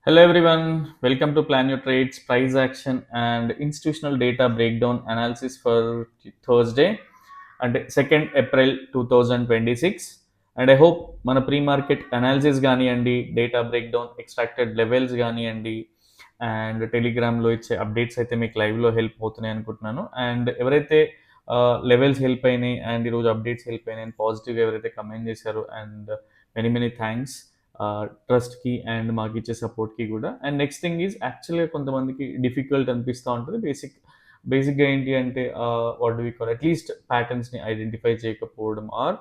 Hello everyone, welcome to Plan Your Trades, Price Action and Institutional Data Breakdown Analysis for Thursday and 2nd April 2026. And I hope మన pre market analysis కానివ్వండి, data breakdown extracted levels కానివ్వండి and టెలిగ్రామ్లో ఇచ్చే updates అయితే మీకు లైవ్లో help అవుతున్నాయి అనుకుంటున్నాను. అండ్ ఎవరైతే లెవెల్స్ హెల్ప్ అయినాయి అండ్ ఈరోజు అప్డేట్స్ హెల్ప్ అయినాయి అండ్ పాజిటివ్గా ఎవరైతే కమెంట్ చేశారు అండ్ మెనీ మెనీ థ్యాంక్స్ ట్రస్ట్కి అండ్ మాకు ఇచ్చే సపోర్ట్కి కూడా. అండ్ నెక్స్ట్ థింగ్ ఈజ్ యాక్చువల్గా కొంతమందికి డిఫికల్ట్ అనిపిస్తూ ఉంటుంది. బేసిక్గా ఏంటి అంటే what do we call at least ప్యాటర్న్స్ని ఐడెంటిఫై చేయకపోవడం ఆర్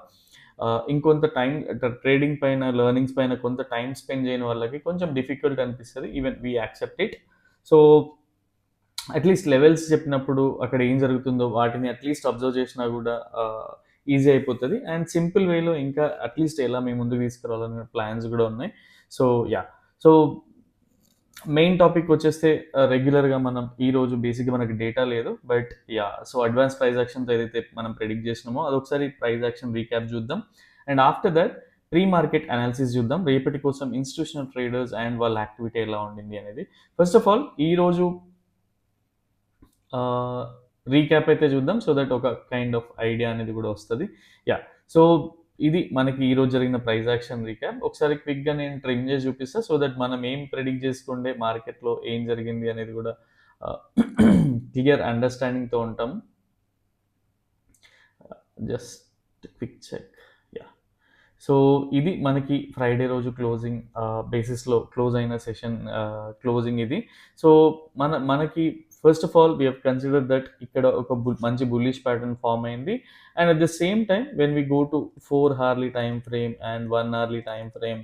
ఇంకొంత టైం ట్రేడింగ్ పైన లెర్నింగ్స్ పైన కొంత టైం స్పెండ్ చేయని వాళ్ళకి కొంచెం డిఫికల్ట్ అనిపిస్తుంది. Even we accept it. So at least levels చెప్పినప్పుడు అక్కడ ఏం జరుగుతుందో వాటిని అట్లీస్ట్ అబ్జర్వ్ చేసినా కూడా ఈజీ అయిపోతుంది. అండ్ సింపుల్ వేలో ఇంకా అట్లీస్ట్ ఎలా మేము ముందుకు తీసుకురావాలనే ప్లాన్స్ కూడా ఉన్నాయి. So yeah, so main topic వచ్చేస్తే రెగ్యులర్గా మనం ఈరోజు బేసిక్గా మనకి డేటా లేదు, but yeah, so advance price actions ఏదైతే మనం ప్రెడిక్ట్ చేసినామో అదొకసారి ప్రైస్ యాక్షన్ రీక్యాప్ చూద్దాం. And after that pre market analysis చూద్దాం, రేపటి కోసం ఇన్స్టిట్యూషనల్ ట్రేడర్స్ అండ్ వాళ్ళ యాక్టివిటీ ఎలా ఉండింది అనేది. ఫస్ట్ ఆఫ్ ఆల్ ఈరోజు రీక్యాప్ అయితే చూద్దాం, సో దట్ ఒక కైండ్ ఆఫ్ ఐడియా అనేది కూడా వస్తుంది. యా, సో ఇది మనకి ఈరోజు జరిగిన ప్రైస్ యాక్షన్ రీక్యాప్. ఒకసారి క్విక్గా నేను ట్రిమ్ చేసి చూపిస్తా, సో దట్ మనం ఏం ప్రెడిక్ట్ చేసుకుంటే మార్కెట్లో ఏం జరిగింది అనేది కూడా క్లియర్ అండర్స్టాండింగ్తో ఉంటాం. Just quick check. Yeah, so ఇది మనకి ఫ్రైడే రోజు క్లోజింగ్ బేసిస్లో క్లోజ్ అయిన సెషన్ క్లోజింగ్ ఇది. సో మనకి first of all we have consider that ఇక్కడ ఒక మంచి బుల్లిష్ ప్యాటర్న్ ఫామ్ అయింది. And at the same time when we go to 4 hourly time frame and 1 hourly time frame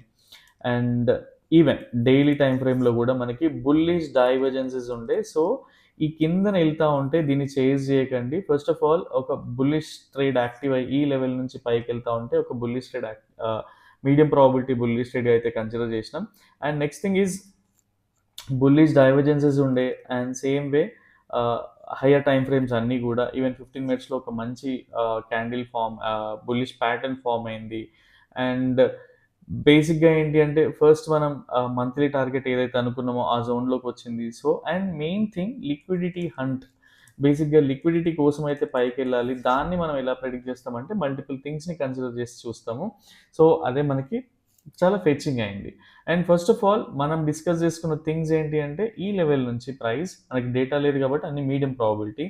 and even daily time ఫ్రేమ్లో కూడా మనకి bullish divergences ఉండే. So ఈ కిందన వెళ్తూ ఉంటే దీన్ని చేజ్ చేయకండి. ఫస్ట్ ఆఫ్ ఆల్ ఒక బుల్లిష్ ట్రేడ్ యాక్టివ్ అయ్యి ఈ లెవెల్ నుంచి పైకి వెళ్తూ ఉంటే ఒక bullish trade medium probability bullish trade అయితే కన్సిడర్ చేసినాం. And next thing is bullish divergences ఉండే and same way higher time frames అన్నీ కూడా ఈవెన్ 15 minutesలో ఒక మంచి candle form bullish pattern form అయింది. అండ్ బేసిక్గా ఏంటి అంటే ఫస్ట్ మనం మంత్లీ టార్గెట్ ఏదైతే అనుకున్నామో ఆ జోన్లోకి వచ్చింది. So and main thing liquidity hunt, బేసిక్గా లిక్విడిటీ కోసం అయితే పైకి వెళ్ళాలి. దాన్ని మనం ఎలా ప్రెడిక్ట్ చేస్తామంటే మల్టిపుల్ థింగ్స్ని కన్సిడర్ చేసి చూస్తాము. సో అదే మనకి చాలా ఫెచింగ్ అయింది. అండ్ ఫస్ట్ ఆఫ్ ఆల్ మనం డిస్కస్ చేసుకున్న థింగ్స్ ఏంటి అంటే ఈ లెవెల్ నుంచి ప్రైస్ మనకి డేటా లేదు కాబట్టి అన్ని మీడియం ప్రాబిలిటీ,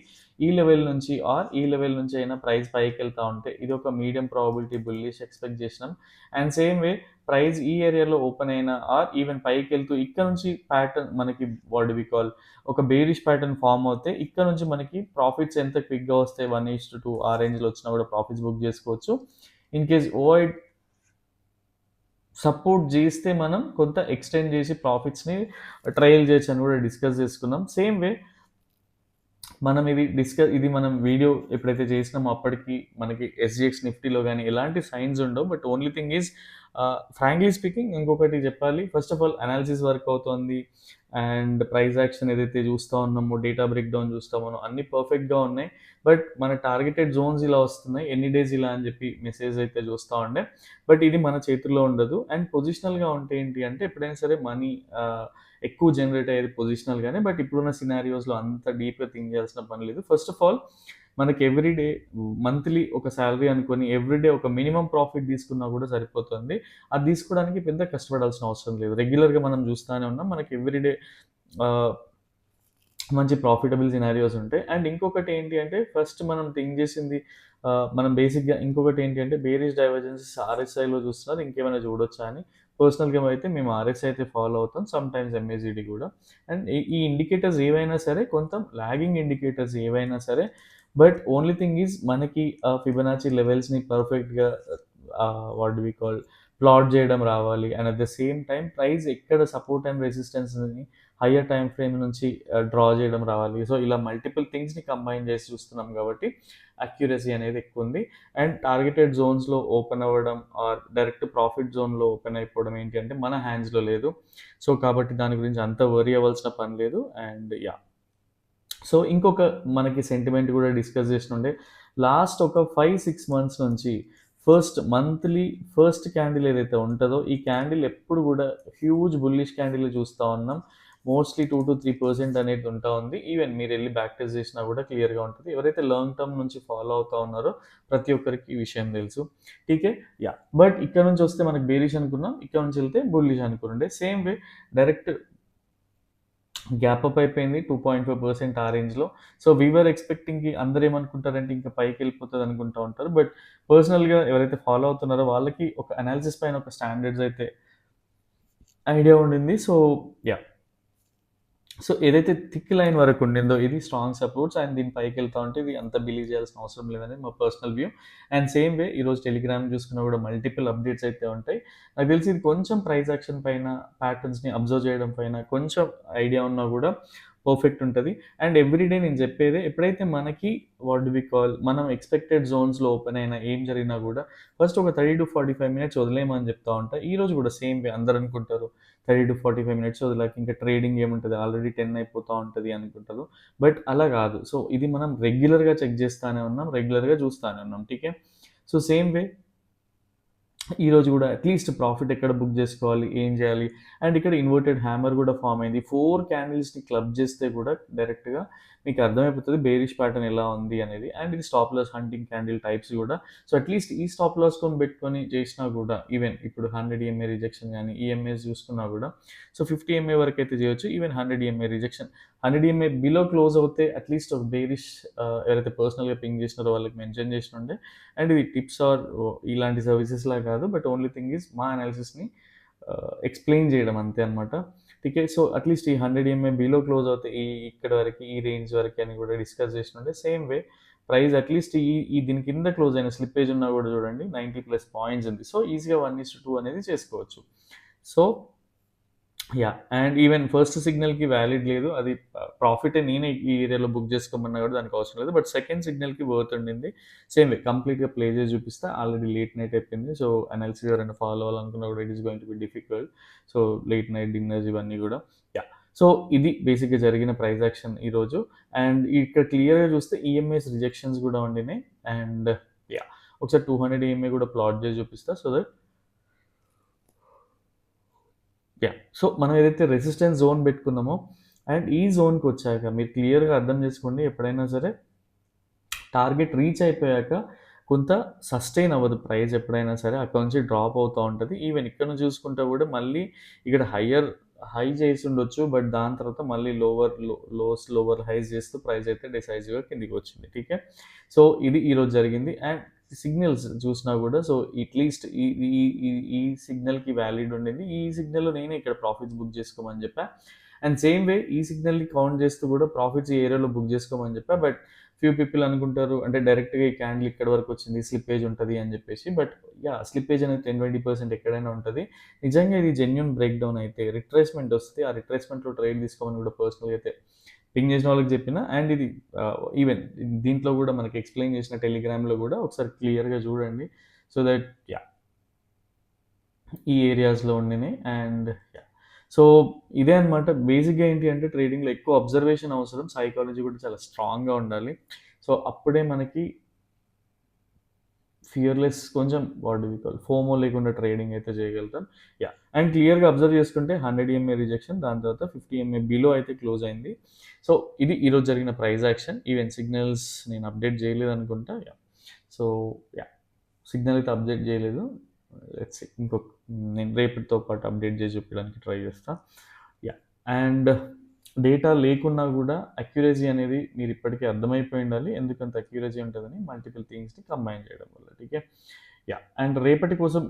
ఈ లెవెల్ నుంచి ఆర్ ఈ లెవెల్ నుంచి అయినా ప్రైస్ పైకి వెళ్తూ ఉంటే ఇది ఒక మీడియం ప్రాబిలిటీ బుల్లిష్ ఎక్స్పెక్ట్ చేసినాం. అండ్ సేమ్ వే ప్రైస్ ఈ ఏరియాలో ఓపెన్ అయినా ఆర్ ఈవెన్ పైకి వెళ్తూ ఇక్కడ నుంచి ప్యాటర్న్ మనకి వాట్ వి కాల్ ఒక బేరిష్ ప్యాటర్న్ ఫామ్ అవుతే ఇక్కడ నుంచి మనకి ప్రాఫిట్స్ ఎంత క్విక్గా వస్తాయి 1:2 ఆ రేంజ్లో వచ్చినా కూడా ప్రాఫిట్స్ బుక్ చేసుకోవచ్చు. ఇన్ కేస్ ఓఐడ్ సపోర్ట్ చేస్తే మనం కొంత ఎక్స్టెండ్ చేసి ప్రాఫిట్స్ని ట్రయల్ చేయొచ్చు అని కూడా డిస్కస్ చేసుకున్నాం. సేమ్ వే మనం ఇది మనం వీడియో ఎప్పుడైతే చేసినామో అప్పటికి మనకి ఎస్జిఎక్స్ నిఫ్టీలో కానీ ఎలాంటి సైన్స్ ఉండవు. But only thing is frankly speaking ఇంకొకటి చెప్పాలి, first of all analysis work అవుతుంది అండ్ ప్రైస్ యాక్షన్ ఏదైతే చూస్తూ ఉన్నామో డేటా బ్రేక్ డౌన్ చూస్తామో అన్నీ పర్ఫెక్ట్గా ఉన్నాయి. బట్ మన టార్గెటెడ్ జోన్స్ ఇలా వస్తున్నాయి, ఎన్ని డేస్ ఇలా అని చెప్పి మెసేజ్ అయితే చూస్తూ ఉండే. బట్ ఇది మన చేతుల్లో ఉండదు. అండ్ పొజిషనల్గా ఉంటే ఏంటి అంటే ఎప్పుడైనా సరే మనీ ఎక్కువ జనరేట్ అయ్యేది పొజిషనల్గానే. బట్ ఇప్పుడున్న సినారియోస్లో అంత డీప్గా థింక్ చేయాల్సిన పని లేదు. ఫస్ట్ ఆఫ్ ఆల్ మనకి ఎవ్రీడే మంత్లీ ఒక శాలరీ అనుకొని ఎవ్రీడే ఒక మినిమం ప్రాఫిట్ తీసుకున్నా కూడా సరిపోతుంది. అది తీసుకోవడానికి పెద్ద కష్టపడాల్సిన అవసరం లేదు. రెగ్యులర్గా మనం చూస్తూనే ఉన్నాం మనకి ఎవ్రీడే మంచి ప్రాఫిటబుల్ సినారియోస్ ఉంటాయి. అండ్ ఇంకొకటి ఏంటి అంటే ఫస్ట్ మనం థింక్ చేసింది మనం బేసిక్గా ఇంకొకటి ఏంటి అంటే బేరిష్ డైవర్జెన్సెస్ ఆర్ఎస్ఐలో చూస్తున్నారు, ఇంకేమైనా చూడొచ్చా అని. పర్సనల్గా అయితే మేము ఆర్ఎస్ఐ అయితే ఫాలో అవుతాం, సమ్ టైమ్స్ ఎంఏజిడి కూడా. అండ్ ఈ ఇండికేటర్స్ ఏవైనా సరే కొంత లాగింగ్ ఇండికేటర్స్ ఏవైనా సరే, బట్ ఓన్లీ థింగ్ ఈజ్ మనకి ఫిబొనాచి లెవెల్స్ని పర్ఫెక్ట్గా వాట్ వి కాల్ ప్లాట్ చేయడం రావాలి. And at the same time price ఎక్కడ సపోర్ట్ అండ్ రెసిస్టెన్స్ని హయ్యర్ టైం ఫ్రేమ్ నుంచి డ్రా చేయడం రావాలి. సో ఇలా మల్టిపుల్ థింగ్స్ని కంబైన్ చేసి చూస్తున్నాం కాబట్టి అక్యురసీ అనేది ఎక్కువ ఉంది. అండ్ టార్గెటెడ్ జోన్స్లో ఓపెన్ అవ్వడం ఆర్ డైరెక్ట్ ప్రాఫిట్ జోన్లో ఓపెన్ అయిపోవడం ఏంటి అంటే మన హ్యాండ్స్లో లేదు. సో కాబట్టి దాని గురించి అంత వరీ అవ్వాల్సిన పని లేదు. అండ్ యా, సో ఇంకొక మనకి సెంటిమెంట్ కూడా డిస్కస్ చేసినుండే లాస్ట్ ఒక 5-6 months నుంచి మంత్లీ ఫస్ట్ క్యాండిల్ ఏదైతే ఉంటుందో ఈ క్యాండిల్ ఎప్పుడు కూడా హ్యూజ్ బుల్లిష్ క్యాండిల్ చూస్తూ ఉన్నాం. మోస్ట్లీ 2-3% అనేది ఉంటా ఉంది. ఈవెన్ మీరు వెళ్ళి బ్యాక్ టెస్ట్ చేసినా కూడా క్లియర్గా ఉంటుంది. ఎవరైతే లాంగ్ టర్మ్ నుంచి ఫాలో అవుతా ఉన్నారో ప్రతి ఒక్కరికి ఈ విషయం తెలుసు. టీకే యా. బట్ ఇక్కడ నుంచి వస్తే మనకి బేరిష్ అనుకున్నాం, ఇక్కడ నుంచి వెళ్తే బుల్లిష్ అనుకుంటుండే. Same way direct gap up అయిపోయింది 2.5% ఆ రేంజ్లో. సో వీఆర్ ఎక్స్పెక్టింగ్కి అందరు ఏమనుకుంటారంటే ఇంకా పైకి వెళ్ళిపోతుంది అనుకుంటూ ఉంటారు. బట్ పర్సనల్గా ఎవరైతే ఫాలో అవుతున్నారో వాళ్ళకి ఒక అనాలిసిస్ పైన ఒక స్టాండర్డ్స్ అయితే ఐడియా ఉండింది. So yeah. సో ఏదైతే థిక్ లైన్ వరకు ఉండిందో ఇది స్ట్రాంగ్ సపోర్ట్స్ అండ్ దీని పైకి వెళ్తా ఉంటే ఇది అంత బిలీవ్ చేయాల్సిన అవసరం లేదని మా పర్సనల్ వ్యూ. అండ్ సేమ్ వే ఈరోజు టెలిగ్రామ్ చూసుకున్నా కూడా మల్టిపుల్ అప్డేట్స్ అయితే ఉంటాయి. నాకు తెలిసి ఇది కొంచెం ప్రైస్ యాక్షన్ పైన ప్యాటర్న్స్ని అబ్జర్వ్ చేయడం పైన కొంచెం ఐడియా ఉన్నా కూడా పర్ఫెక్ట్ ఉంటుంది. అండ్ ఎవ్రీడే నేను చెప్పేదే ఎప్పుడైతే మనకి వాట్ డు వి కాల్ మనం ఎక్స్పెక్టెడ్ జోన్స్లో ఓపెన్ అయినా ఏం జరిగినా కూడా ఫస్ట్ ఒక 30-45 మినిట్స్ వదిలేయమని చెప్తా ఉంటా. ఈ రోజు కూడా సేమ్ వే అందరు అనుకుంటారు 30-45 మినిట్స్ వదిలేక ఇంకా ట్రేడింగ్ ఏముంటుంది ఆల్రెడీ 10 అయిపోతూ ఉంటుంది అనుకుంటారు. బట్ అలా కాదు. సో ఇది మనం రెగ్యులర్గా చెక్ చేస్తానే ఉన్నాం, రెగ్యులర్గా చూస్తానే ఉన్నాం. టీకే. సో సేమ్ వే ఈరోజు కూడా అట్లీస్ట్ ప్రాఫిట్ ఎక్కడ బుక్ చేసుకోవాలి, ఏం చేయాలి. అండ్ ఇక్కడ ఇన్వర్టెడ్ హ్యామర్ కూడా ఫామ్ అయింది. 4 క్యాండిల్స్ని క్లబ్ చేస్తే కూడా డైరెక్ట్గా మీకు అర్థమైపోతుంది బేరిష్ ప్యాటర్న్ ఎలా ఉంది అనేది. అండ్ ఇది stop loss hunting candle types కూడా. సో అట్లీస్ట్ ఈ స్టాప్ లాస్ కొని పెట్టుకొని చేసినా కూడా ఈవెన్ ఇప్పుడు 100 EMA రిజెక్షన్ కానీ ఈఎంఏస్ చూసుకున్నా కూడా సో 50 EMA వరకు అయితే చేయొచ్చు. Even 100 EMA rejection 100 EMA below close అవుతే అట్లీస్ట్ ఒక బేరిష్ ఎవరైతే పర్సనల్గా పింగ్ చేసినారో వాళ్ళకి మెన్షన్ చేసినుండే. అండ్ ఇది టిప్స్ ఆర్ ఇలాంటి సర్వీసెస్లా కాదు. బట్ ఓన్లీ థింగ్ ఈజ్ మా అనాలిసిస్ని ఎక్స్ప్లెయిన్ చేయడం అంతే అనమాట. టికే. సో అట్లీస్ట్ ఈ 100 EMA బిలో క్లోజ్ అవుతే ఇక్కడ వరకు ఈ రేంజ్ వరకు అని కూడా డిస్కస్ చేసినుండే. సేమ్ వే ప్రైస్ అట్లీస్ట్ ఈ దీని కింద క్లోజ్ అయిన స్లిప్పేజ్ ఉన్నా కూడా చూడండి 90+ పాయింట్స్ ఉంది. సో ఈజీగా 1:2 అనేది చేసుకోవచ్చు. So yeah. And even first సిగ్నల్కి వ్యాలిడ్ లేదు, అది ప్రాఫిటే నేనే ఈ ఏరియాలో బుక్ చేసుకోమన్నా కూడా దానికి అవసరం లేదు. బట్ సెకండ్ సిగ్నల్కి వర్త్ ఉండింది. సేమ్ వే కంప్లీట్గా ప్లే చేసి చూపిస్తే ఆల్రెడీ లేట్ నైట్ అయిపోయింది. సో అనాలిసిస్ ఎవరైనా ఫాలో అవ్వాలనుకున్నా కూడా it is going to be difficult. So late night dinners ఇవన్నీ కూడా యా. సో ఇది బేసిక్గా జరిగిన ప్రైస్ యాక్షన్ ఈరోజు. అండ్ ఇక్కడ క్లియర్గా చూస్తే ఈఎంఐస్ రిజెక్షన్స్ కూడా ఉండినాయి. అండ్ యా ఒకసారి 200 EMA కూడా ప్లాట్ చేసి చూపిస్తా. So that yeah. సో మనం ఏదైతే రెసిస్టెన్స్ జోన్ పెట్టుకున్నామో అండ్ ఈ జోన్కి వచ్చాక మీరు క్లియర్గా అర్థం చేసుకోండి, ఎప్పుడైనా సరే టార్గెట్ రీచ్ అయిపోయాక కొంత సస్టైన్ అవ్వదు ప్రైస్ ఎప్పుడైనా సరే, అక్కడ నుంచి డ్రాప్ అవుతూ ఉంటుంది. ఈవెన్ ఇక్కడ నుంచి చూసుకుంటే కూడా మళ్ళీ ఇక్కడ హై చేసి ఉండొచ్చు. బట్ దాని తర్వాత మళ్ళీ లోవర్ హైస్ చేస్తూ ప్రైస్ అయితే డిసైజివ్గా కిందికి వచ్చింది. టీకే. సో ఇది ఈరోజు జరిగింది. అండ్ సిగ్నల్స్ చూసినా కూడా సో అట్లీస్ట్ ఈ సిగ్నల్కి వ్యాలిడ్ ఉండింది. ఈ సిగ్నల్లో నేనే ఇక్కడ ప్రాఫిట్స్ బుక్ చేసుకోమని చెప్పా. అండ్ సేమ్ వే ఈ సిగ్నల్ని కౌంట్ చేస్తూ కూడా ప్రాఫిట్స్ ఈ ఏరియాలో బుక్ చేసుకోమని చెప్పా. బట్ ఫ్యూ పీపుల్ అనుకుంటారు అంటే డైరెక్ట్గా ఈ క్యాండిల్ ఇక్కడ వరకు వచ్చింది స్లిప్పేజ్ ఉంటుంది అని చెప్పేసి. బట్ యా స్లిప్పేజ్ అనేది 10-20% ఎక్కడైనా ఉంటుంది. నిజంగా ఇది జెన్యున్ బ్రేక్ డౌన్ అయితే రిట్రేస్మెంట్ వస్తే ఆ రిట్రేస్మెంట్లో ట్రేడ్ తీసుకోమని కూడా పర్సనల్గా అయితే పింగ్ చేసిన వాళ్ళకి చెప్పిన. అండ్ ఇది ఈవెన్ దీంట్లో కూడా మనకి ఎక్స్ప్లెయిన్ చేసిన టెలిగ్రామ్లో కూడా ఒకసారి క్లియర్గా చూడండి. సో దట్ యా ఈ ఏరియాస్లో ఉండినాయి. And yeah. సో ఇదే అనమాట బేసిక్గా ఏంటి అంటే ట్రేడింగ్లో ఎక్కువ అబ్జర్వేషన్ అవసరం, సైకాలజీ కూడా చాలా స్ట్రాంగ్గా ఉండాలి. సో అప్పుడే మనకి ఫియర్లెస్ కొంచెం what do we call FOMO లేకుండా ట్రేడింగ్ అయితే చేయగలుగుతాం. యా. అండ్ క్లియర్గా అబ్జర్వ్ చేసుకుంటే 100 EMA రిజెక్షన్, దాని తర్వాత 50 EMA బిలో అయితే క్లోజ్ అయింది. సో ఇది ఈరోజు జరిగిన ప్రైస్ యాక్షన్. ఈవెన్ సిగ్నల్స్ నేను అప్డేట్ చేయలేదు అనుకుంటా. యా. సో యా సిగ్నల్ అయితే అప్డేట్ చేయలేదు. లెట్స్ ఇంకొక నేను రేపటితో పాటు అప్డేట్ చేసి చూపించడానికి ట్రై చేస్తా. యా. అండ్ డేటా లేకున్నా కూడా అక్యురసీ అనేది మీరు ఇప్పటికీ అర్థమైపోయి ఉండాలి ఎందుకంత అక్యురసీ ఉంటుందని, మల్టిపుల్ థింగ్స్ని కంబైన్ చేయడం వల్ల. టీకే. యా. అండ్ రేపటి కోసం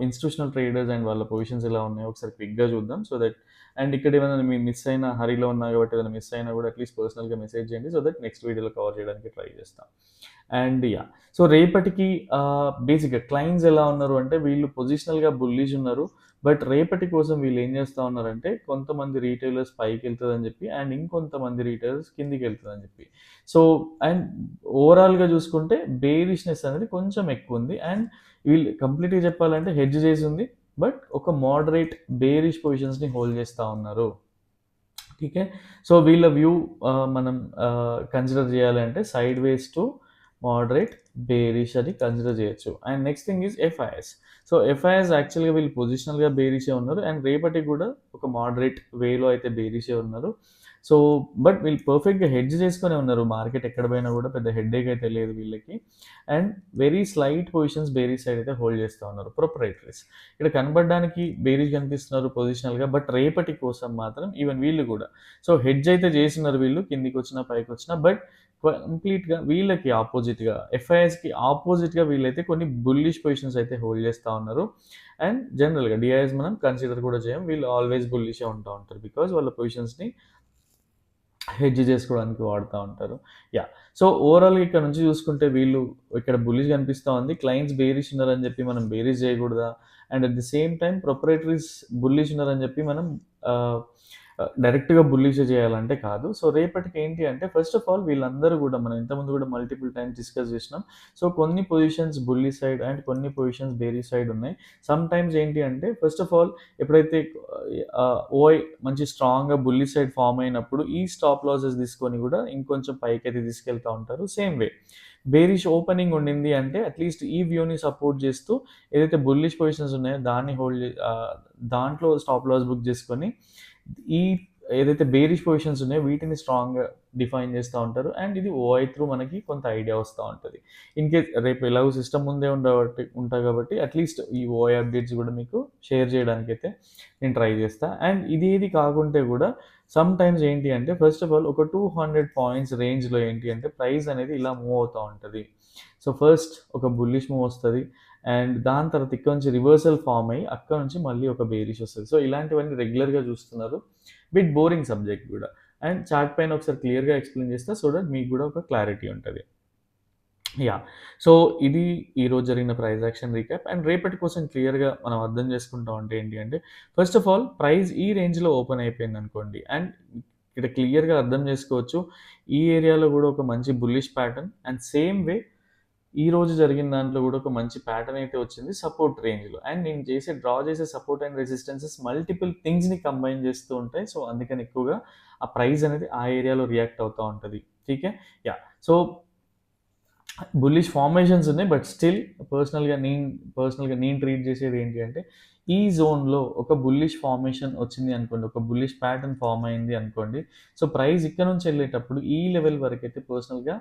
ఇన్స్టిట్యూషనల్ ట్రేడర్స్ అండ్ వాళ్ళ పొజిషన్స్ ఎలా ఉన్నాయో ఒకసారి క్విక్గా చూద్దాం. సో దట్ అండ్ ఇక్కడ ఏమైనా మీరు మిస్ అయినా హరిలో ఉన్నా కాబట్టి ఏదైనా మిస్ అయినా కూడా అట్లీస్ట్ పర్సనల్గా మెసేజ్ చేయండి. సో దట్ నెక్స్ట్ వీడియోలో కవర్ చేయడానికి ట్రై చేస్తాం. And yeah. సో రేపటికి బేసిక్గా క్లయింట్స్ ఎలా ఉన్నారు అంటే వీళ్ళు పొజిషనల్గా బుల్లిష్ ఉన్నారు. బట్ రేపటి కోసం వీళ్ళు ఏం చేస్తూ ఉన్నారంటే కొంతమంది రీటైలర్స్ పైకి వెళ్తుందని చెప్పి అండ్ ఇంకొంతమంది రీటైలర్స్ కిందికి వెళ్తుందని చెప్పి. సో అండ్ ఓవరాల్గా చూసుకుంటే బేరిష్నెస్ అనేది కొంచెం ఎక్కువ ఉంది. అండ్ వీళ్ళు కంప్లీట్గా చెప్పాలంటే హెడ్జ్ చేసి ఉంది. బట్ ఒక మోడరేట్ బేరిష్ పొజిషన్స్ని హోల్డ్ చేస్తూ ఉన్నారు. ఠీకే. సో వీళ్ళ వ్యూ మనం కన్సిడర్ చేయాలంటే sideways to moderate bearish అని కన్సిడర్ చేయొచ్చు. And next thing is FIIs. So FIIs యాక్చువల్గా వీళ్ళు పొజిషనల్గా బేరిషే ఉన్నారు అండ్ రేపటికి కూడా ఒక మోడరేట్ వేలో అయితే బేరిషే ఉన్నారు. సో బట్ వీళ్ళు పర్ఫెక్ట్గా హెడ్జ్ చేసుకునే ఉన్నారు. మార్కెట్ ఎక్కడ పోయినా కూడా పెద్ద హెడ్ఏక్ అయితే లేదు వీళ్ళకి. And very slight positions బేరీస్ side అయితే హోల్డ్ చేస్తూ ఉన్నారు ప్రొపరైటరీస్. ఇక్కడ కనబడడానికి బేరీస్ కనిపిస్తున్నారు పొజిషనల్గా, బట్ రేపటి కోసం మాత్రం ఈవెన్ వీళ్ళు కూడా సో హెడ్జ్ అయితే చేసినారు వీళ్ళు, కిందికి వచ్చినా పైకి వచ్చినా, బట్ కంప్లీట్గా వీళ్ళకి ఆపోజిట్గా ఎఫ్ఐఎస్కి ఆపోజిట్గా వీళ్ళైతే కొన్ని బుల్లిష్ పొజిషన్స్ అయితే హోల్డ్ చేస్తూ ఉన్నారు. అండ్ జనరల్గా డిఐఎస్ మనం కన్సిడర్ కూడా చేయం, వీళ్ళు ఆల్వేస్ బుల్లిషే ఉంటూ ఉంటారు బికాజ్ వాళ్ళ పొజిషన్స్ని హెడ్జ్ చేసుకోవడానికి వాడుతూ ఉంటారు. యా, సో ఓవరాల్గా ఇక్కడ నుంచి చూసుకుంటే వీళ్ళు ఇక్కడ బుల్లిష్ కనిపిస్తూ ఉంది. క్లయింట్స్ బేరిష్ ఉన్నారని చెప్పి మనం బేరిష్ చేయకూడదా, and at the same time proprietaries bullish ఉన్నారని చెప్పి మనం డైరెక్ట్గా బుల్లిష్ చేయాలంటే కాదు. సో రేపటికి ఏంటి అంటే ఫస్ట్ ఆఫ్ ఆల్ వీళ్ళందరూ కూడా మనం ఇంతకుముందు కూడా మల్టిపుల్ టైమ్స్ డిస్కస్ చేసినాం. సో కొన్ని పొజిషన్స్ బుల్లి సైడ్ అండ్ కొన్ని పొజిషన్స్ బేరీ సైడ్ ఉన్నాయి. సమ్ టైమ్స్ ఏంటి అంటే ఫస్ట్ ఆఫ్ ఆల్ ఎప్పుడైతే ఓఐ మంచి స్ట్రాంగ్గా బుల్లి సైడ్ ఫామ్ అయినప్పుడు ఈ స్టాప్ లాసెస్ తీసుకొని కూడా ఇంకొంచెం పైకి అయితే తీసుకెళ్తూ ఉంటారు. సేమ్ వే బేరిష్ ఓపెనింగ్ ఉండింది అంటే అట్లీస్ట్ ఈ వ్యూని సపోర్ట్ చేస్తూ ఏదైతే బుల్లిష్ పొజిషన్స్ ఉన్నాయో దాన్ని దాంట్లో స్టాప్ లాస్ బుక్ చేసుకొని ఈ ఏదైతే బేరిష్ పొజిషన్స్ ఉన్నాయో వీటిని స్ట్రాంగ్గా డిఫైన్ చేస్తూ ఉంటారు. అండ్ ఇది ఓఐ త్రూ మనకి కొంత ఐడియా వస్తూ ఉంటుంది. ఇన్ కేస్ రేపు ఎలాగో సిస్టమ్ ముందే ఉంటాయి కాబట్టి అట్లీస్ట్ ఈ ఓఐ అప్డేట్స్ కూడా మీకు షేర్ చేయడానికి అయితే నేను ట్రై చేస్తాను. అండ్ ఇది కాకుంటే కూడా సమ్ టైమ్స్ ఏంటి అంటే ఫస్ట్ ఆఫ్ ఆల్ ఒక 200 పాయింట్స్ రేంజ్లో ఏంటి అంటే ప్రైస్ అనేది ఇలా మూవ్ అవుతూ ఉంటుంది. సో ఫస్ట్ ఒక బుల్లిష్ మూవ్ వస్తుంది అండ్ దాని తర్వాత ఇక్కడ నుంచి రివర్సల్ ఫామ్ అయ్యి అక్కడ నుంచి మళ్ళీ ఒక బేరిష్ వస్తుంది. సో ఇలాంటివన్నీ రెగ్యులర్గా చూస్తున్నారు. బిట్ బోరింగ్ సబ్జెక్ట్ కూడా. అండ్ చార్ట్ పైన ఒకసారి క్లియర్గా ఎక్స్ప్లెయిన్ చేస్తా సో దట్ మీకు కూడా ఒక క్లారిటీ ఉంటుంది. యా, సో ఇది ఈరోజు జరిగిన ప్రైస్ యాక్షన్ రీక్యాప్. అండ్ రేపటి కోసం క్లియర్గా మనం అర్థం చేసుకుంటాం అంటే ఏంటి అంటే ఫస్ట్ ఆఫ్ ఆల్ ప్రైస్ ఈ రేంజ్లో ఓపెన్ అయిపోయింది అనుకోండి అండ్ ఇక్కడ క్లియర్గా అర్థం చేసుకోవచ్చు ఈ ఏరియాలో కూడా ఒక మంచి బుల్లిష్ ప్యాటర్న్ అండ్ సేమ్ వే ఈ రోజు జరిగిన దాంట్లో కూడా ఒక మంచి ప్యాటర్న్ అయితే వచ్చింది సపోర్ట్ రేంజ్లో. అండ్ నేను డ్రా చేసే సపోర్ట్ అండ్ రెసిస్టెన్సెస్ మల్టిపుల్ థింగ్స్ని కంబైన్ చేస్తూ ఉంటాయి. సో అందుకని ఎక్కువగా ఆ ప్రైస్ అనేది ఆ ఏరియాలో రియాక్ట్ అవుతూ ఉంటుంది. ఠీకే, యా, సో బుల్లిష్ ఫార్మేషన్స్ ఉన్నాయి బట్ స్టిల్ పర్సనల్గా నేను ట్రీట్ చేసేది ఏంటి అంటే ఈ జోన్లో ఒక బుల్లిష్ ఫార్మేషన్ వచ్చింది అనుకోండి, ఒక బుల్లిష్ ప్యాటర్న్ ఫామ్ అయింది అనుకోండి. సో ప్రైస్ ఇక్కడ నుంచి వెళ్ళేటప్పుడు ఈ లెవెల్ వరకు అయితే పర్సనల్గా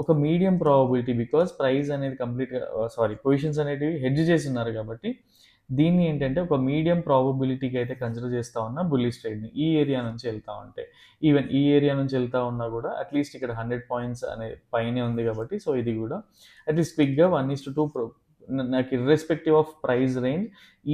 ఒక మీడియం ప్రాబబిలిటీ బికాజ్ ప్రైస్ అనేది కంప్లీట్గా పొజిషన్స్ అనేటివి హెడ్జ్ చేసి ఉన్నారు కాబట్టి దీన్ని ఏంటంటే ఒక మీడియం ప్రాబబిలిటీకి అయితే కన్సిడర్ చేస్తూ ఉన్నా బుల్లిష్ ట్రేడ్ని ఈ ఏరియా నుంచి వెళ్తూ ఉంటే. ఈవెన్ ఈ ఏరియా నుంచి వెళ్తూ ఉన్నా కూడా అట్లీస్ట్ ఇక్కడ 100 పాయింట్స్ అనే పైనే ఉంది కాబట్టి సో ఇది కూడా అట్లీస్ట్ క్విక్గా 1:2 నాకు ఇర్రెస్పెక్టివ్ ఆఫ్ ప్రైస్ రేంజ్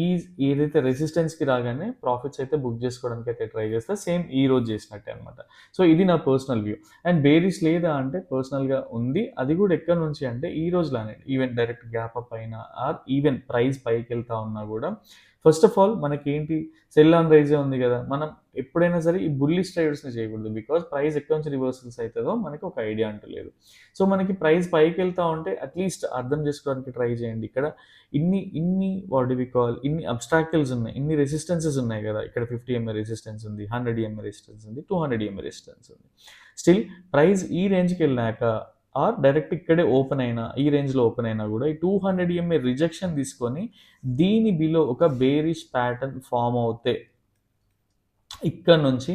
ఈ ఏదైతే రెసిస్టెన్స్కి రాగానే ప్రాఫిట్స్ అయితే బుక్ చేసుకోవడానికి అయితే ట్రై చేస్తా, సేమ్ ఈ రోజు చేసినట్టే అనమాట. సో ఇది నా పర్సనల్ వ్యూ. అండ్ బేరిష్ లేదా అంటే పర్సనల్గా ఉంది, అది కూడా ఎక్కడి నుంచి అంటే ఈ రోజులానే ఈవెన్ డైరెక్ట్ గ్యాప్ అప్ అయినా ఆర్ ఈవెన్ ప్రైస్ పైకి వెళ్తా ఉన్నా కూడా ఫస్ట్ ఆఫ్ ఆల్ మనకి ఏంటి సెల్ ఆన్ రైజే ఉంది కదా, మనం ఎప్పుడైనా సరే ఈ బుల్లిష్ ట్రేడర్స్ని చేయకూడదు బికాజ్ ప్రైస్ ఎక్కడి నుంచి రివర్సల్స్ అవుతుందో మనకి ఒక ఐడియా అంటూ లేదు. సో మనకి ప్రైస్ పైకి వెళ్తూ ఉంటే అట్లీస్ట్ అర్థం చేసుకోవడానికి ట్రై చేయండి. ఇక్కడ ఇన్ని వాట్ వి కాల్ ఇన్ని అబ్స్ట్రాక్టిల్స్ ఉన్నాయి, ఇన్ని రెసిస్టెన్సెస్ ఉన్నాయి కదా. ఇక్కడ 50 MA రెసిస్టెన్స్ ఉంది, 100 MA రెసిస్టెన్స్ ఉంది, 200 MA రెసిస్టెన్స్ ఉంది. స్టిల్ ప్రైస్ ఈ రేంజ్కి వెళ్ళాక ఆర్ డైరెక్ట్ ఇక్కడే ఓపెన్ అయినా ఈ రేంజ్లో ఓపెన్ అయినా కూడా ఈ 200 MA రిజెక్షన్ తీసుకొని దీని బిలో ఒక బేరిష్ ప్యాటర్న్ ఫామ్ అవుతే ఇక్కడ నుంచి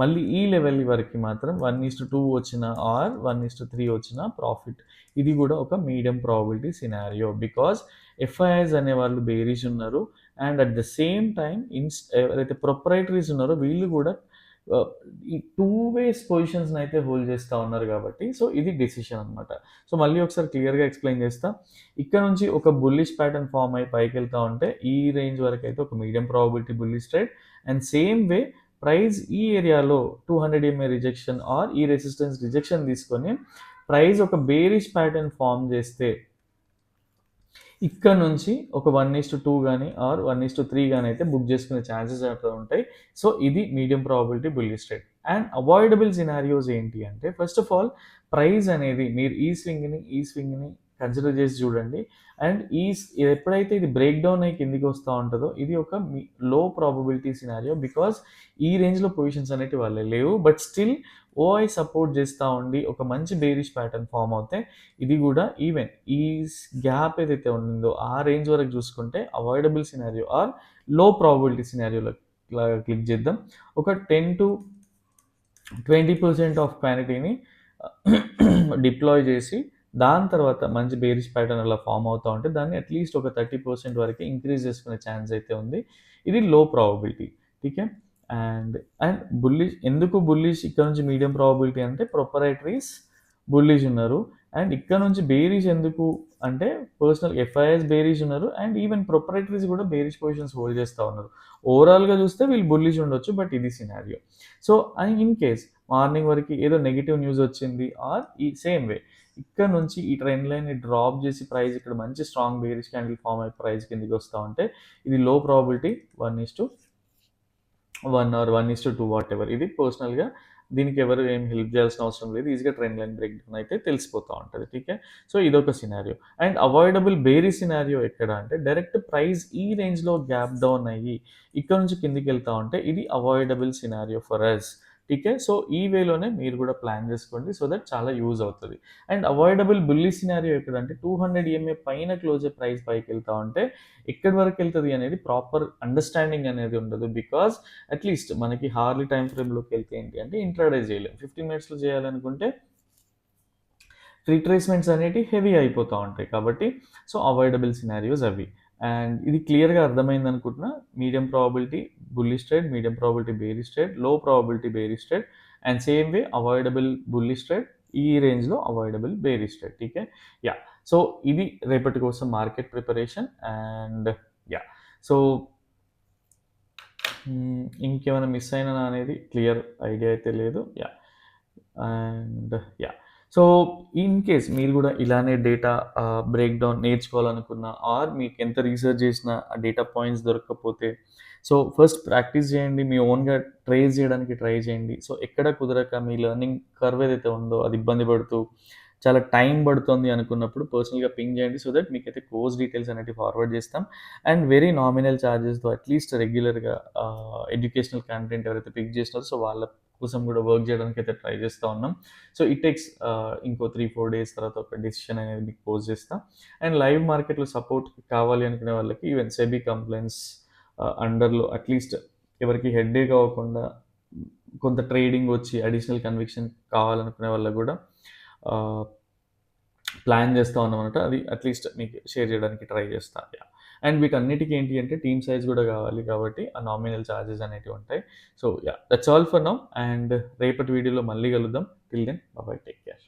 మళ్ళీ ఈ లెవెల్ వరకు మాత్రం 1:2 వచ్చిన ఆర్ 1:3 వచ్చిన ప్రాఫిట్. ఇది కూడా ఒక medium probability scenario because FIIs అనే వాళ్ళు బేరిష్ ఉన్నారు and at the same time ఎవరైతే ప్రొపరైటరీస్ ఉన్నారో వీళ్ళు కూడా ఈ 2 ways పొజిషన్స్ని అయితే హోల్డ్ చేస్తూ ఉన్నారు కాబట్టి సో ఇది డెసిషన్ అనమాట. సో మళ్ళీ ఒకసారి క్లియర్గా ఎక్స్ప్లెయిన్ చేస్తా. ఇక్కడ నుంచి ఒక బుల్లిష్ ప్యాటర్న్ ఫామ్ అయి పైకి వెళ్తూ ఉంటే ఈ రేంజ్ వరకు అయితే ఒక medium probability bullish trade and same way price ఈ ఏరియాలో 200 MA రిజెక్షన్ ఆర్ ఈ రెసిస్టెన్స్ రిజెక్షన్ తీసుకొని ప్రైస్ ఒక బేరిష్ ప్యాటర్న్ ఫామ్ చేస్తే ఇక్కడ నుంచి ఒక 1:2 కానీ ఆర్ 1:3 కానీ అయితే బుక్ చేసుకునే ఛాన్సెస్ అయితే ఉంటాయి. సో ఇది medium probability bullish trade. And avoidable scenarios ఏంటి అంటే ఫస్ట్ ఆఫ్ ఆల్ ప్రైస్ అనేది మీరు ఈ స్వింగ్ని కన్సిడర్ చేసి చూడండి. అండ్ ఎప్పుడైతే ఇది బ్రేక్ డౌన్ అయ్యి కిందికి వస్తూ ఉంటుందో ఇది ఒక లో ప్రాబబిలిటీ సినారియో, బికాస్ ఈ రేంజ్లో పొజిషన్స్ అనేవి వాళ్ళే లేవు. బట్ స్టిల్ ఓఐ సపోర్ట్ చేస్తూ ఉండి ఒక మంచి బేరిష్ ప్యాటర్న్ ఫామ్ అవుతే ఇది కూడా ఈవెన్ ఈ గ్యాప్ ఏదైతే ఉండిందో ఆ రేంజ్ వరకు చూసుకుంటే అవాయిడబుల్ సినారియో ఆర్ లో ప్రాబబిలిటీ సినారియోలో క్లిక్ చేద్దాం. ఒక 10-20% ఆఫ్ క్వాంటిటీని డిప్లాయ్ చేసి దాని తర్వాత మంచి బేరిష్ ప్యాటర్న్ అలా ఫామ్ అవుతూ ఉంటే దాన్ని అట్లీస్ట్ ఒక 30% వరకు ఇంక్రీజ్ చేసుకునే ఛాన్స్ అయితే ఉంది. ఇది లో ప్రాబబిలిటీ. ఠీకే. అండ్ అండ్ బుల్లిష్ ఎందుకు బుల్లిష్ ఇక్కడ నుంచి మీడియం ప్రాబబిలిటీ అంటే ప్రొపరైటరీస్ బుల్లిష్ ఉన్నారు. అండ్ ఇక్కడ నుంచి బేరిష్ ఎందుకు అంటే పర్సనల్ ఎఫ్ఐఎస్ బేరిష్ ఉన్నారు. అండ్ ఈవెన్ ప్రొపరైటరీస్ కూడా బేరిష్ పొజిషన్స్ హోల్డ్ చేస్తూ ఉన్నారు. ఓవరాల్గా చూస్తే వీళ్ళు బుల్లిష్ ఉండొచ్చు, బట్ ఇది scenario. So in case morning వరకు ఏదో నెగిటివ్ న్యూస్ వచ్చింది ఆర్ ఈ సేమ్ వే ఇక్కడ నుంచి ఈ ట్రెండ్ లైన్ని డ్రాప్ చేసి ప్రైస్ ఇక్కడ మంచి స్ట్రాంగ్ బేరిష్ క్యాండిల్ ఫామ్ అయ్యి ప్రైస్ కిందకి వస్తూ ఉంటే ఇది లో ప్రాబిలిటీ 1:1 ఆర్ 1:2 వాట్ ఎవర్. ఇది పర్సనల్గా దీనికి ఎవరు ఏం హెల్ప్ చేయాల్సిన అవసరం లేదు. ఈజీగా ట్రెండ్ లైన్ బ్రేక్ డౌన్ అయితే తెలిసిపోతూ ఉంటుంది. ఠీకే. సో ఇదొక సినారియో. అండ్ అవాయిడబుల్ బేరీ సినారియో ఎక్కడ అంటే డైరెక్ట్ ప్రైస్ ఈ రేంజ్లో గ్యాప్ డౌన్ అయ్యి ఇక్కడ నుంచి కిందికి వెళ్తూ ఉంటే ఇది అవాయిడబుల్ సినారియో ఫర్ అస్. ఠీకే. సో ఈ వేలోనే మీరు కూడా ప్లాన్ చేసుకోండి, సో దట్ చాలా యూజ్ అవుతుంది. అండ్ అవాయిడబుల్ బుల్లి సినారియో ఎక్కడంటే 200 EMA పైన క్లోజ్ ప్రైస్ పైకి వెళ్తా ఉంటే ఎక్కడి వరకు వెళ్తుంది అనేది ప్రాపర్ అండర్స్టాండింగ్ అనేది ఉండదు. బికాజ్ అట్లీస్ట్ మనకి హార్లీ టైం ఫ్రేమ్లోకి వెళ్తే ఏంటి అంటే ఇంట్రాడే చేయలేం. 15 మినిట్స్లో చేయాలనుకుంటే రిట్రేస్మెంట్స్ అనేవి హెవీ అయిపోతూ ఉంటాయి. కాబట్టి సో అవాయిడబుల్ సినారియోస్ అవి. అండ్ ఇది క్లియర్గా అర్థమైంది అనుకుంటున్నా. Medium probability bullish trade, medium probability bearish trade, low probability bearish trade, and same way avoidable bullish trade, ఈ రేంజ్లో అవాయిడబుల్ బేరిష్ ట్రేడ్. ఠీకే. యా. సో ఇది రేపటి కోసం market preparation. And yeah, so ఇంకేమైనా మిస్ అయినా అనేది క్లియర్ ఐడియా అయితే లేదు. Yeah. And yeah, so in case మీరు కూడా ఇలానే డేటా బ్రేక్ డౌన్ నేర్చుకోవాలనుకున్నా ఆర్ మీకు ఎంత రీసెర్చ్ చేసినా ఆ డేటా పాయింట్స్ దొరకకపోతే సో ఫస్ట్ ప్రాక్టీస్ చేయండి, మీ ఓన్గా ట్రేస్ చేయడానికి ట్రై చేయండి. సో ఎక్కడ కుదరక మీ లెర్నింగ్ కర్వ్ ఏదైతే ఉందో అది ఇబ్బంది పడుతూ చాలా టైం పడుతుంది అనుకున్నప్పుడు పర్సనల్గా పింగ్ చేయండి, సో దట్ మీకైతే కోర్స్ డీటెయిల్స్ అనేవి ఫార్వర్డ్ చేస్తాం. అండ్ వెరీ నామినల్ ఛార్జెస్తో అట్లీస్ట్ రెగ్యులర్గా ఎడ్యుకేషనల్ కంటెంట్ ఎవరైతే పిక్ చేసినారో సో వాళ్ళ కోసం కూడా వర్క్ చేయడానికి అయితే ట్రై చేస్తూ ఉన్నాం. సో ఇట్ టేక్స్ ఇంకో 3-4 డేస్ తర్వాత ఒక డెసిషన్ అనేది మీకు పోస్ట్ చేస్తాం. అండ్ లైవ్ మార్కెట్లో సపోర్ట్ కావాలి అనుకునే వాళ్ళకి ఈవెన్ సెబీ కంప్లైంట్స్ అండర్లో అట్లీస్ట్ ఎవరికి హెడ్ఏక్ అవ్వకుండా కొంత ట్రేడింగ్ వచ్చి అడిషనల్ కన్విక్షన్ కావాలనుకునే వాళ్ళకి కూడా ప్లాన్ చేస్తూ ఉన్నామన్నమాట. అది అట్లీస్ట్ మీకు షేర్ చేయడానికి ట్రై చేస్తాను. అండ్ వీటన్నిటికీ ఏంటి అంటే టీమ్ సైజ్ కూడా కావాలి కాబట్టి ఆ నామినల్ ఛార్జెస్ అనేవి ఉంటాయి. So yeah, that's all for now. And రేపటి వీడియోలో మళ్ళీ కలుద్దాం. Till then bye, take care.